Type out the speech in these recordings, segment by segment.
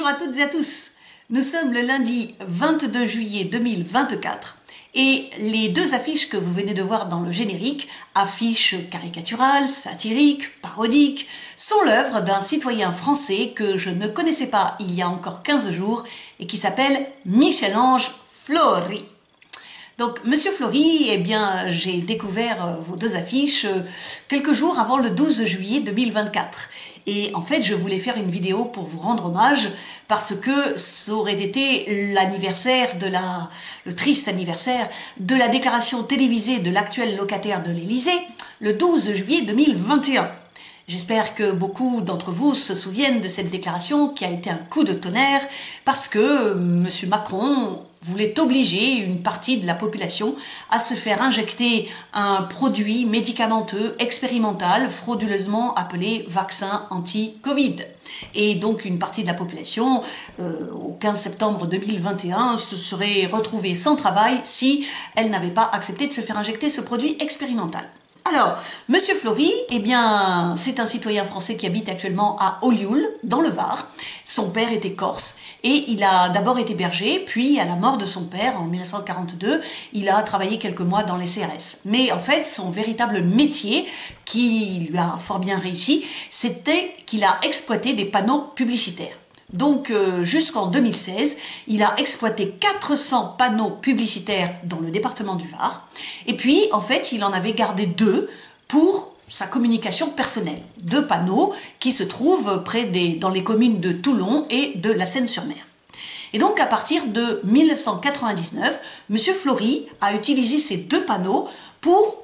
à toutes et à tous. Nous sommes le lundi 22 juillet 2024 et les deux affiches que vous venez de voir dans le générique, affiches caricaturales, satiriques, parodiques, sont l'œuvre d'un citoyen français que je ne connaissais pas il y a encore 15 jours et qui s'appelle Michel-Ange Fleury. Donc, Monsieur Fleury, eh bien, j'ai découvert vos deux affiches quelques jours avant le 12 juillet 2024. Et en fait, je voulais faire une vidéo pour vous rendre hommage parce que ça aurait été l'anniversaire le triste anniversaire de la déclaration télévisée de l'actuel locataire de l'Élysée, le 12 juillet 2021. J'espère que beaucoup d'entre vous se souviennent de cette déclaration qui a été un coup de tonnerre parce que M. Macron voulait obliger une partie de la population à se faire injecter un produit médicamenteux expérimental frauduleusement appelé vaccin anti-Covid. Et donc une partie de la population, au 15 septembre 2021, se serait retrouvée sans travail si elle n'avait pas accepté de se faire injecter ce produit expérimental. Alors, Monsieur Fleury, eh bien, c'est un citoyen français qui habite actuellement à Ollioules, dans le Var. Son père était corse et il a d'abord été berger, puis à la mort de son père en 1942, il a travaillé quelques mois dans les CRS. Mais en fait, son véritable métier, qui lui a fort bien réussi, c'était qu'il a exploité des panneaux publicitaires. Donc jusqu'en 2016, il a exploité 400 panneaux publicitaires dans le département du Var. Et puis, en fait, il en avait gardé 2 pour sa communication personnelle. 2 panneaux qui se trouvent dans les communes de Toulon et de la Seine-sur-Mer. Et donc, à partir de 1999, M. Fleury a utilisé ces 2 panneaux pour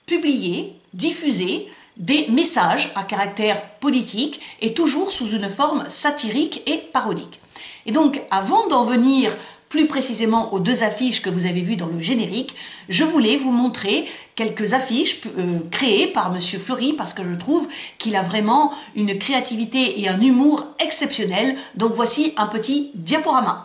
publier, diffuser des messages à caractère politique et toujours sous une forme satirique et parodique. Et donc, avant d'en venir plus précisément aux 2 affiches que vous avez vues dans le générique, je voulais vous montrer quelques affiches créées par M. Fleury parce que je trouve qu'il a vraiment une créativité et un humour exceptionnels. Donc voici un petit diaporama.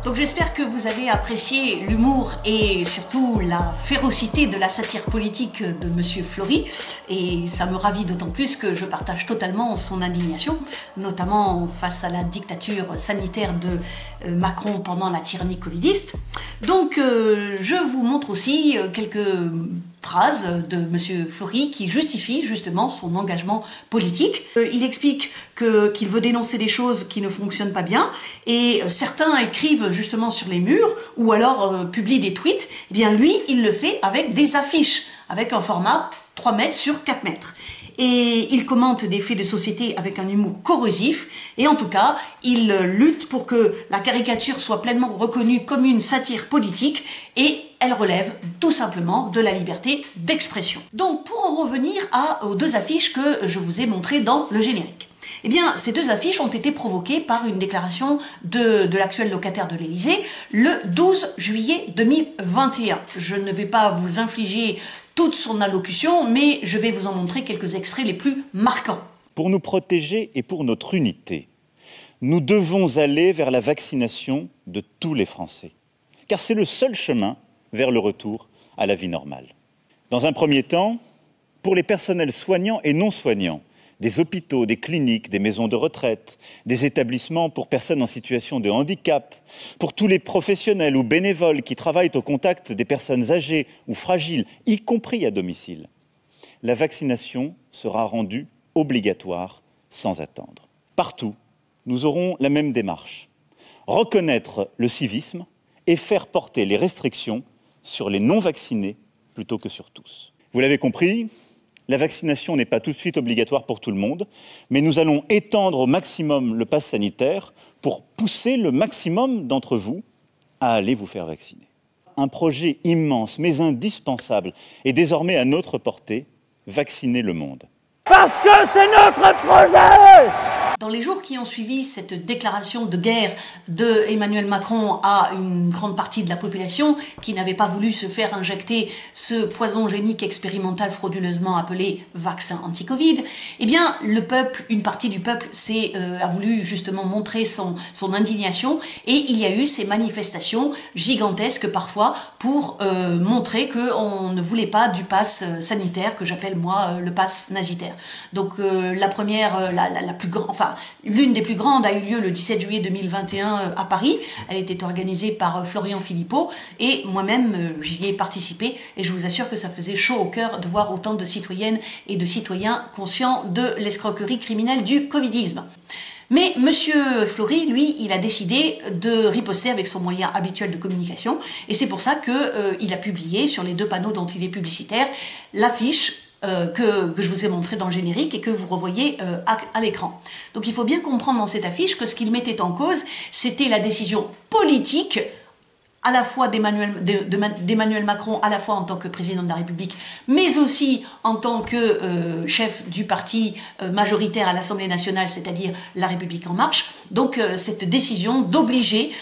Donc j'espère que vous avez apprécié l'humour et surtout la férocité de la satire politique de M. Fleury. Et ça me ravit d'autant plus que je partage totalement son indignation, notamment face à la dictature sanitaire de Macron pendant la tyrannie covidiste. Donc je vous montre aussi quelques phrases de M. Fleury qui justifie justement son engagement politique. Il explique qu'il veut dénoncer des choses qui ne fonctionnent pas bien et certains écrivent justement sur les murs ou alors publient des tweets. Eh bien lui, il le fait avec des affiches, avec un format 3 mètres sur 4 mètres. Et il commente des faits de société avec un humour corrosif et en tout cas, il lutte pour que la caricature soit pleinement reconnue comme une satire politique et elle relève tout simplement de la liberté d'expression. Donc pour en revenir aux 2 affiches que je vous ai montrées dans le générique. Eh bien, ces 2 affiches ont été provoquées par une déclaration de l'actuel locataire de l'Élysée le 12 juillet 2021. Je ne vais pas vous infliger toute son allocution, mais je vais vous en montrer quelques extraits les plus marquants. Pour nous protéger et pour notre unité, nous devons aller vers la vaccination de tous les Français, car c'est le seul chemin vers le retour à la vie normale. Dans un premier temps, pour les personnels soignants et non soignants, des hôpitaux, des cliniques, des maisons de retraite, des établissements pour personnes en situation de handicap, pour tous les professionnels ou bénévoles qui travaillent au contact des personnes âgées ou fragiles, y compris à domicile. La vaccination sera rendue obligatoire sans attendre. Partout, nous aurons la même démarche. Reconnaître le civisme et faire porter les restrictions sur les non-vaccinés plutôt que sur tous. Vous l'avez compris, la vaccination n'est pas tout de suite obligatoire pour tout le monde, mais nous allons étendre au maximum le pass sanitaire pour pousser le maximum d'entre vous à aller vous faire vacciner. Un projet immense mais indispensable est désormais à notre portée, vacciner le monde. Parce que c'est notre projet! Dans les jours qui ont suivi cette déclaration de guerre de Emmanuel Macron à une grande partie de la population qui n'avait pas voulu se faire injecter ce poison génique expérimental frauduleusement appelé vaccin anti-Covid, eh bien le peuple, une partie du peuple a voulu justement montrer son indignation et il y a eu ces manifestations gigantesques parfois pour montrer qu'on ne voulait pas du pass sanitaire que j'appelle moi le pass nazitaire. Donc la première, la plus grande, enfin l'une des plus grandes a eu lieu le 17 juillet 2021 à Paris. Elle était organisée par Florian Philippot et moi-même j'y ai participé et je vous assure que ça faisait chaud au cœur de voir autant de citoyennes et de citoyens conscients de l'escroquerie criminelle du covidisme. Mais Monsieur Flory, lui, il a décidé de riposter avec son moyen habituel de communication et c'est pour ça qu'il a publié sur les 2 panneaux dont il est publicitaire l'affiche que je vous ai montré dans le générique et que vous revoyez à l'écran. Donc il faut bien comprendre dans cette affiche que ce qu'il mettait en cause, c'était la décision politique à la fois d'Emmanuel Macron, à la fois en tant que président de la République, mais aussi en tant que chef du parti majoritaire à l'Assemblée nationale, c'est-à-dire La République en marche. Donc cette décision d'obliger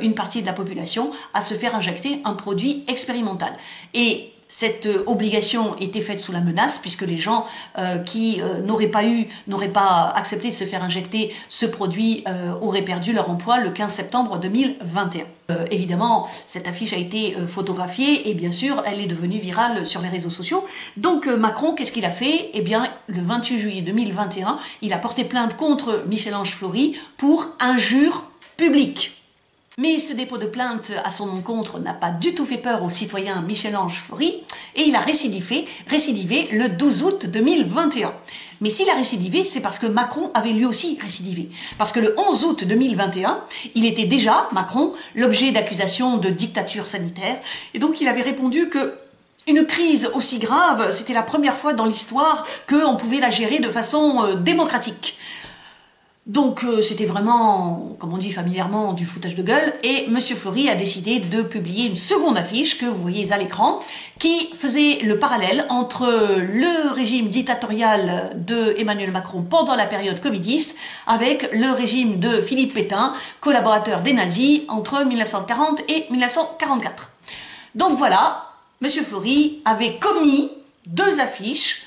une partie de la population à se faire injecter un produit expérimental. Et cette obligation était faite sous la menace puisque les gens qui n'auraient pas accepté de se faire injecter ce produit auraient perdu leur emploi le 15 septembre 2021. Évidemment, cette affiche a été photographiée et bien sûr, elle est devenue virale sur les réseaux sociaux. Donc Macron, qu'est-ce qu'il a fait? Eh bien, le 28 juillet 2021, il a porté plainte contre Michel-Ange Flory pour injure publique. Mais ce dépôt de plainte à son encontre n'a pas du tout fait peur au citoyen Michel-Ange Flory et il a récidivé le 12 août 2021. Mais s'il a récidivé, c'est parce que Macron avait lui aussi récidivé. Parce que le 11 août 2021, il était déjà, Macron, l'objet d'accusations de dictature sanitaire et donc il avait répondu que une crise aussi grave, c'était la première fois dans l'histoire qu'on pouvait la gérer de façon démocratique. Donc c'était vraiment, comme on dit familièrement, du foutage de gueule et Monsieur Flory a décidé de publier une seconde affiche que vous voyez à l'écran qui faisait le parallèle entre le régime dictatorial de Emmanuel Macron pendant la période Covidis avec le régime de Philippe Pétain, collaborateur des nazis entre 1940 et 1944. Donc voilà, Monsieur Flory avait commis 2 affiches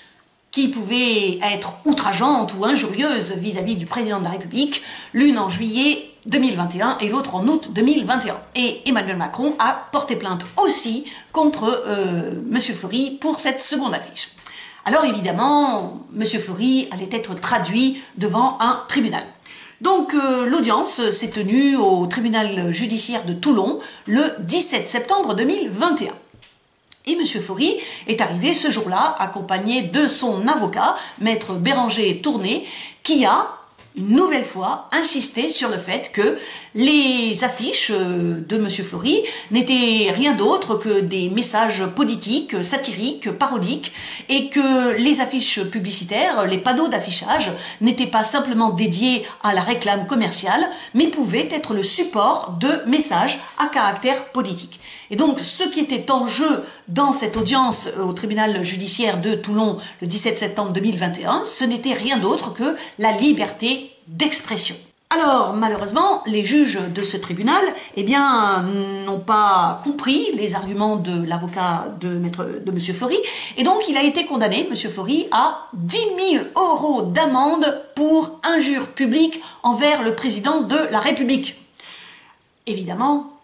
qui pouvaient être outrageantes ou injurieuses vis-à-vis du président de la République, l'une en juillet 2021 et l'autre en août 2021. Et Emmanuel Macron a porté plainte aussi contre Monsieur Flory pour cette seconde affiche. Alors évidemment, Monsieur Flory allait être traduit devant un tribunal. Donc l'audience s'est tenue au tribunal judiciaire de Toulon le 17 septembre 2021. Et M. Flory est arrivé ce jour-là accompagné de son avocat, maître Béranger Tourné, qui a une nouvelle fois insisté sur le fait que les affiches de M. Flory n'étaient rien d'autre que des messages politiques, satiriques, parodiques, et que les affiches publicitaires, les panneaux d'affichage, n'étaient pas simplement dédiés à la réclame commerciale, mais pouvaient être le support de messages à caractère politique. Et donc, ce qui était en jeu dans cette audience au tribunal judiciaire de Toulon le 17 septembre 2021, ce n'était rien d'autre que la liberté d'expression. Alors, malheureusement, les juges de ce tribunal, eh bien, n'ont pas compris les arguments de l'avocat de M. Flory, et donc il a été condamné, M. Flory, à 10 000 € d'amende pour injure publique envers le président de la République. Évidemment,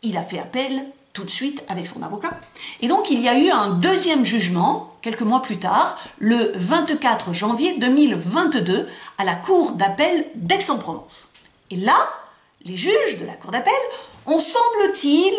il a fait appel tout de suite avec son avocat. Et donc, il y a eu un deuxième jugement, quelques mois plus tard, le 24 janvier 2022, à la Cour d'appel d'Aix-en-Provence. Et là, les juges de la Cour d'appel ont, semble-t-il,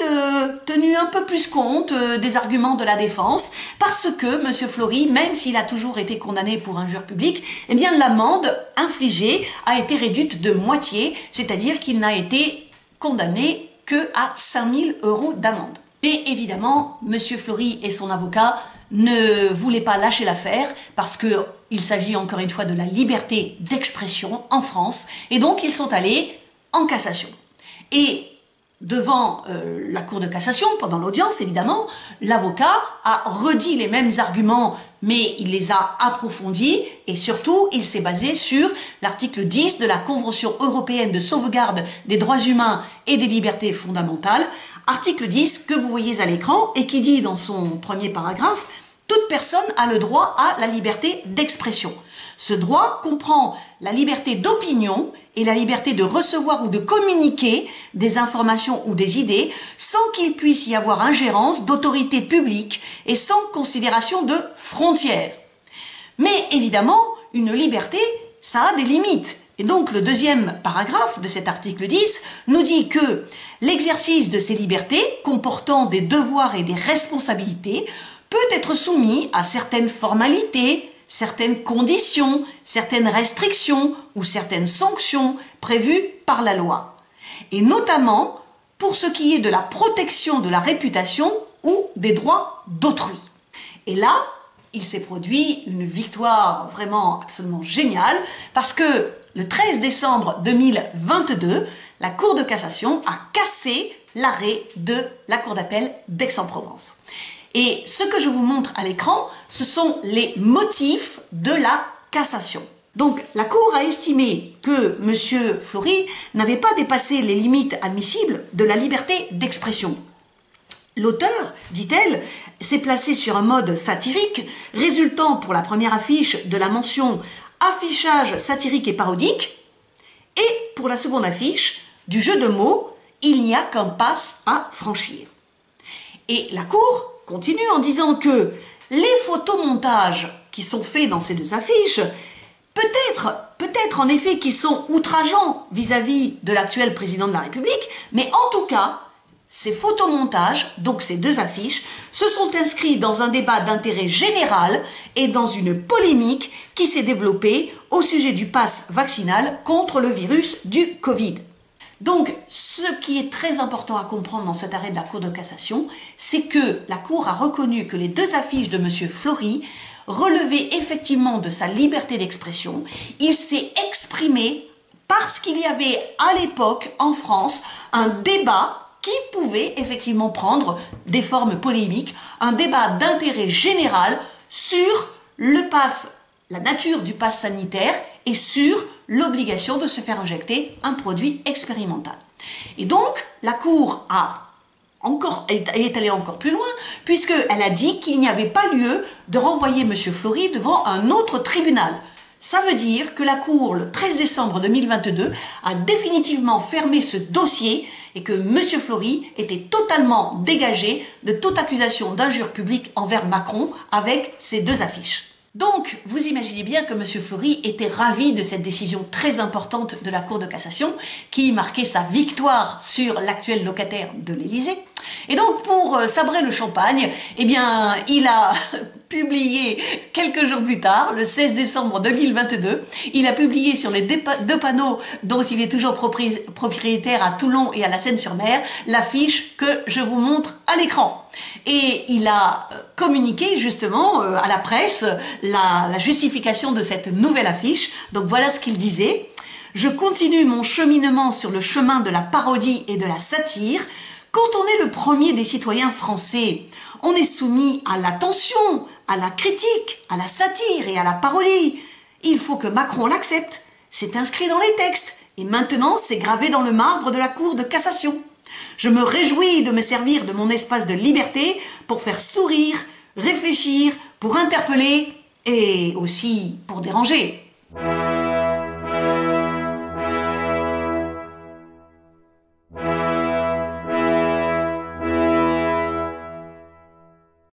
tenu un peu plus compte des arguments de la défense, parce que M. Flory, même s'il a toujours été condamné pour injure publique, eh bien l'amende infligée a été réduite de moitié, c'est-à-dire qu'il n'a été condamné que à 5 000 € d'amende. Et évidemment, M. Flory et son avocat ne voulaient pas lâcher l'affaire parce qu'il s'agit encore une fois de la liberté d'expression en France, et donc ils sont allés en cassation. Et devant la Cour de cassation, pendant l'audience évidemment, l'avocat a redit les mêmes arguments, mais il les a approfondis, et surtout il s'est basé sur l'article 10 de la Convention européenne de sauvegarde des droits humains et des libertés fondamentales, article 10 que vous voyez à l'écran et qui dit dans son premier paragraphe « Toute personne a le droit à la liberté d'expression ». Ce droit comprend la liberté d'opinion et la liberté de recevoir ou de communiquer des informations ou des idées sans qu'il puisse y avoir ingérence d'autorité publique et sans considération de frontières. Mais évidemment, une liberté, ça a des limites. Et donc le deuxième paragraphe de cet article 10 nous dit que l'exercice de ces libertés, comportant des devoirs et des responsabilités, peut être soumis à certaines formalités, certaines conditions, certaines restrictions ou certaines sanctions prévues par la loi. Et notamment pour ce qui est de la protection de la réputation ou des droits d'autrui. Et là, il s'est produit une victoire vraiment absolument géniale parce que le 13 décembre 2022, la Cour de cassation a cassé l'arrêt de la Cour d'appel d'Aix-en-Provence. Et ce que je vous montre à l'écran, ce sont les motifs de la cassation. Donc la Cour a estimé que M. Flory n'avait pas dépassé les limites admissibles de la liberté d'expression. L'auteur, dit-elle, s'est placé sur un mode satirique, résultant pour la première affiche de la mention « affichage satirique et parodique » et pour la seconde affiche du jeu de mots « il n'y a qu'un pass à franchir ». Et la Cour continue en disant que les photomontages qui sont faits dans ces deux affiches, peut-être en effet qu'ils sont outrageants vis-à-vis de l'actuel président de la République, mais en tout cas, ces photomontages, donc ces deux affiches, se sont inscrits dans un débat d'intérêt général et dans une polémique qui s'est développée au sujet du pass vaccinal contre le virus du Covid. Donc, ce qui est très important à comprendre dans cet arrêt de la Cour de cassation, c'est que la Cour a reconnu que les deux affiches de M. Flory relevaient effectivement de sa liberté d'expression. Il s'est exprimé parce qu'il y avait à l'époque en France un débat qui pouvait effectivement prendre des formes polémiques, un débat d'intérêt général sur le pass, la nature du pass sanitaire et sur l'obligation de se faire injecter un produit expérimental. Et donc, la Cour est allée encore plus loin, puisqu'elle a dit qu'il n'y avait pas lieu de renvoyer M. Flory devant un autre tribunal. Ça veut dire que la Cour, le 13 décembre 2022, a définitivement fermé ce dossier et que M. Flory était totalement dégagé de toute accusation d'injure publique envers Macron avec ces deux affiches. Donc, vous imaginez bien que M. Flory était ravi de cette décision très importante de la Cour de cassation qui marquait sa victoire sur l'actuel locataire de l'Élysée. Et donc, pour sabrer le champagne, eh bien, il a publié quelques jours plus tard, le 16 décembre 2022, il a publié sur les deux panneaux dont il est toujours propriétaire à Toulon et à la Seine-sur-Mer, l'affiche que je vous montre à l'écran. Et il a communiqué justement à la presse la justification de cette nouvelle affiche. Donc voilà ce qu'il disait. « Je continue mon cheminement sur le chemin de la parodie et de la satire. Quand on est le premier des citoyens français, on est soumis à l'attention, à la critique, à la satire et à la parodie. Il faut que Macron l'accepte. C'est inscrit dans les textes et maintenant c'est gravé dans le marbre de la Cour de cassation. Je me réjouis de me servir de mon espace de liberté pour faire sourire, réfléchir, pour interpeller et aussi pour déranger. »